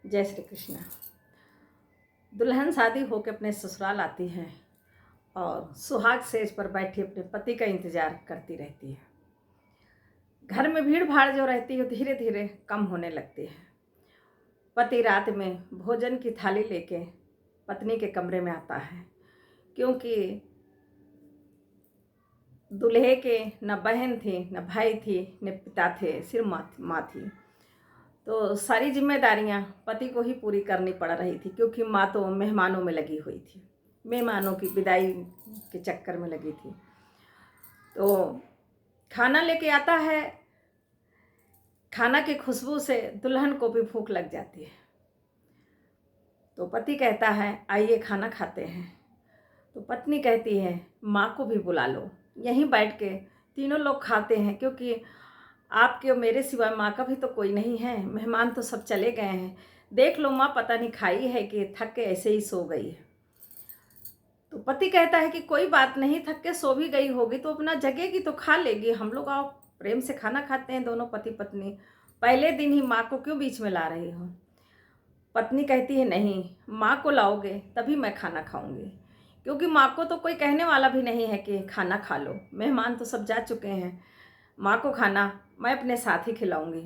जय श्री कृष्ण। दुल्हन शादी होकर अपने ससुराल आती है और सुहाग सेज पर बैठी अपने पति का इंतजार करती रहती है। घर में भीड़ भाड़ जो रहती है धीरे धीरे कम होने लगती है। पति रात में भोजन की थाली लेके पत्नी के कमरे में आता है, क्योंकि दूल्हे के न बहन थी, न भाई थी, न पिता थे, सिर्फ माँ थी। तो सारी जिम्मेदारियां पति को ही पूरी करनी पड़ रही थी, क्योंकि माँ तो मेहमानों में लगी हुई थी, मेहमानों की विदाई के चक्कर में लगी थी। तो खाना लेके आता है, खाना की खुशबू से दुल्हन को भी भूख लग जाती है। तो पति कहता है आइए खाना खाते हैं। तो पत्नी कहती है माँ को भी बुला लो, यहीं बैठ के तीनों लोग खाते हैं, क्योंकि आपके और मेरे सिवाय माँ का भी तो कोई नहीं है, मेहमान तो सब चले गए हैं। देख लो माँ पता नहीं खाई है कि थक के ऐसे ही सो गई है। तो पति कहता है कि कोई बात नहीं, थक के सो भी गई होगी तो अपना जगेगी तो खा लेगी, हम लोग आओ प्रेम से खाना खाते हैं दोनों पति पत्नी, पहले दिन ही माँ को क्यों बीच में ला रही हो। पत्नी कहती है नहीं, माँ को लाओगे तभी मैं खाना खाऊंगी, क्योंकि माँ को तो कोई कहने वाला भी नहीं है कि खाना खा लो, मेहमान तो सब जा चुके हैं, माँ को खाना मैं अपने साथ ही खिलाऊंगी।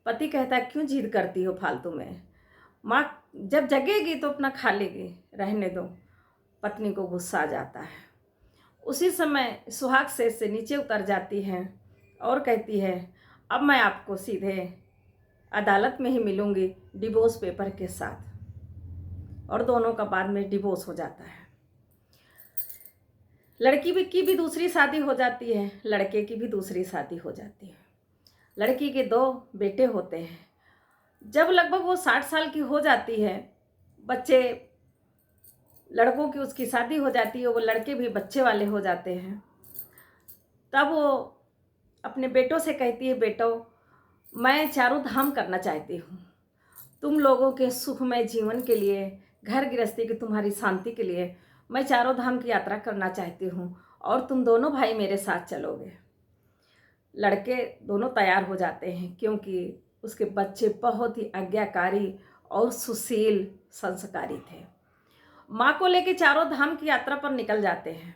पति कहता है क्यों जिद करती हो फालतू में, माँ जब जगेगी तो अपना खा लेगी, रहने दो। पत्नी को गुस्सा आ जाता है। उसी समय सुहाग सेज से नीचे उतर जाती है और कहती है अब मैं आपको सीधे अदालत में ही मिलूंगी डिवोर्स पेपर के साथ। और दोनों का बाद में डिवोर्स हो जाता है। लड़की की भी दूसरी शादी हो जाती है, लड़के की भी दूसरी शादी हो जाती है। लड़की के 2 बेटे होते हैं। जब लगभग वो 60 साल की हो जाती है, बच्चे लड़कों की उसकी शादी हो जाती है, वो लड़के भी बच्चे वाले हो जाते हैं। तब वो अपने बेटों से कहती है बेटो मैं चारों धाम करना चाहती हूँ, तुम लोगों के सुखमय जीवन के लिए, घर गृहस्थी की तुम्हारी शांति के लिए मैं चारों धाम की यात्रा करना चाहती हूँ और तुम दोनों भाई मेरे साथ चलोगे। लड़के दोनों तैयार हो जाते हैं, क्योंकि उसके बच्चे बहुत ही आज्ञाकारी और सुशील संस्कारी थे। माँ को लेके चारों धाम की यात्रा पर निकल जाते हैं।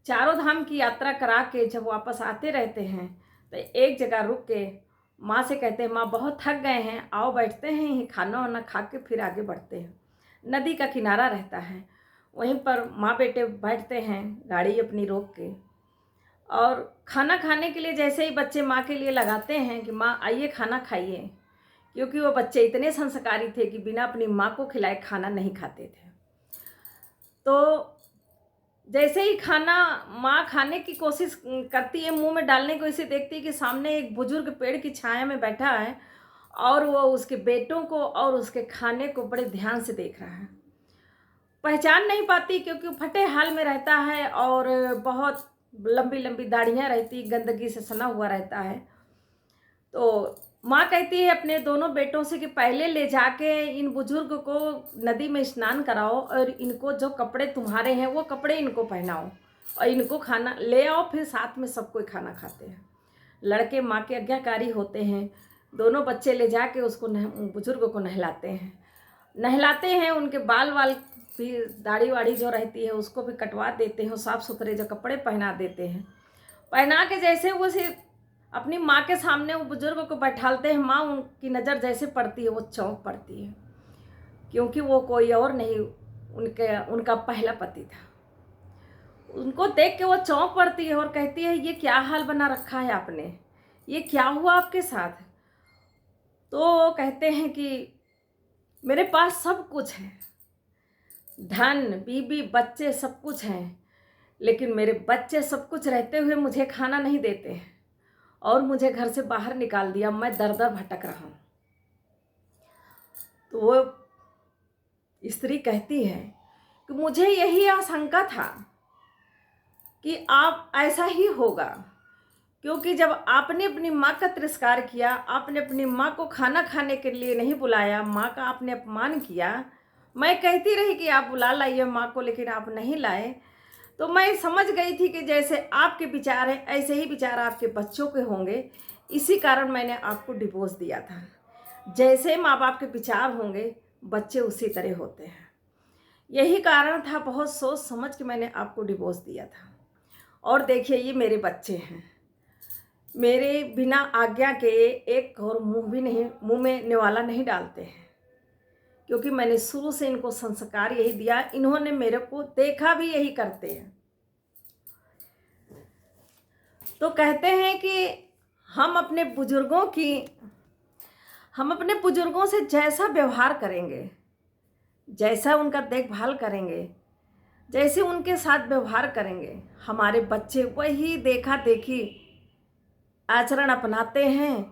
चारों धाम की यात्रा करा के जब वापस आते रहते हैं तो एक जगह रुक के माँ से कहते हैं माँ बहुत थक गए हैं, आओ बैठते हैं, यहीं खाना वाना खा के फिर आगे बढ़ते हैं। नदी का किनारा रहता है, वहीं पर माँ बेटे बैठते हैं गाड़ी अपनी रोक के। और खाना खाने के लिए जैसे ही बच्चे माँ के लिए लगाते हैं कि माँ आइए खाना खाइए, क्योंकि वो बच्चे इतने संस्कारी थे कि बिना अपनी माँ को खिलाए खाना नहीं खाते थे। तो जैसे ही खाना माँ खाने की कोशिश करती है, मुंह में डालने को, इसे देखती है कि सामने एक बुजुर्ग पेड़ की छाया में बैठा है और वो उसके बेटों को और उसके खाने को बड़े ध्यान से देख रहा है। पहचान नहीं पाती, क्योंकि फटे हाल में रहता है और बहुत लंबी लंबी दाढ़ियाँ रहती, गंदगी से सना हुआ रहता है। तो माँ कहती है अपने दोनों बेटों से कि पहले ले जाके इन बुजुर्ग को नदी में स्नान कराओ और इनको जो कपड़े तुम्हारे हैं वो कपड़े इनको पहनाओ और इनको खाना ले आओ, फिर साथ में सब कोई खाना खाते हैं। लड़के माँ के आज्ञाकारी होते हैं। दोनों बच्चे ले जाके उसको बुजुर्ग को नहलाते हैं, उनके बाल भी, दाढ़ी वाड़ी जो रहती है उसको भी कटवा देते हैं, साफ़ सुथरे जो कपड़े पहना देते हैं। पहना के जैसे वो सिर्फ अपनी माँ के सामने वो बुजुर्ग को बैठालते हैं, माँ उनकी नज़र जैसे पड़ती है वो चौंक पड़ती है, क्योंकि वो कोई और नहीं उनका पहला पति था। उनको देख के वो चौंक पड़ती है और कहती है ये क्या हाल बना रखा है आपने, ये क्या हुआ आपके साथ। तो वो कहते हैं कि मेरे पास सब कुछ है, धन बीबी बच्चे सब कुछ हैं, लेकिन मेरे बच्चे सब कुछ रहते हुए मुझे खाना नहीं देते हैं और मुझे घर से बाहर निकाल दिया, मैं दर दर भटक रहा हूँ। तो वो स्त्री कहती है कि मुझे यही आशंका था कि आप ऐसा ही होगा, क्योंकि जब आपने अपनी माँ का तिरस्कार किया, आपने अपनी माँ को खाना खाने के लिए नहीं बुलाया, माँ का आपने अपमान किया। मैं कहती रही कि आप बुला लाइए माँ को, लेकिन आप नहीं लाए। तो मैं समझ गई थी कि जैसे आपके विचार हैं ऐसे ही विचार आपके बच्चों के होंगे, इसी कारण मैंने आपको डिवोर्स दिया था। जैसे माँ बाप के विचार होंगे बच्चे उसी तरह होते हैं। यही कारण था बहुत सोच समझ के मैंने आपको डिवोर्स दिया था। और देखिए ये मेरे बच्चे हैं, मेरे बिना आज्ञा के एक और मुंह में निवाला नहीं डालते हैं, क्योंकि मैंने शुरू से इनको संस्कार यही दिया। इन्होंने मेरे को देखा भी यही करते हैं। तो कहते हैं कि हम अपने बुजुर्गों से जैसा व्यवहार करेंगे, जैसा उनका देखभाल करेंगे, जैसे उनके साथ व्यवहार करेंगे, हमारे बच्चे वही देखा देखी आचरण अपनाते हैं,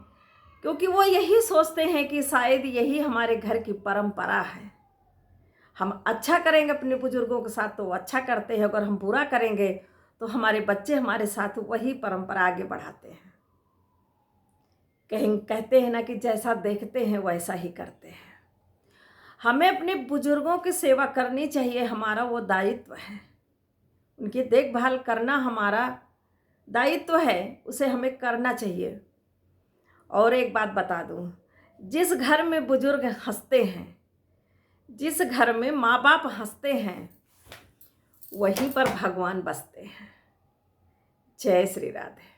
क्योंकि वो यही सोचते हैं कि शायद यही हमारे घर की परंपरा है। हम अच्छा करेंगे अपने बुजुर्गों के साथ तो वो अच्छा करते हैं, अगर हम बुरा करेंगे तो हमारे बच्चे हमारे साथ वही परंपरा आगे बढ़ाते हैं। कहते हैं ना कि जैसा देखते हैं वैसा ही करते हैं। हमें अपने बुजुर्गों की सेवा करनी चाहिए, हमारा वो दायित्व है। उनकी देखभाल करना हमारा दायित्व है, उसे हमें करना चाहिए। और एक बात बता दूं, जिस घर में बुजुर्ग हंसते हैं, जिस घर में माँ बाप हंसते हैं, वहीं पर भगवान बसते हैं। जय श्री राधे।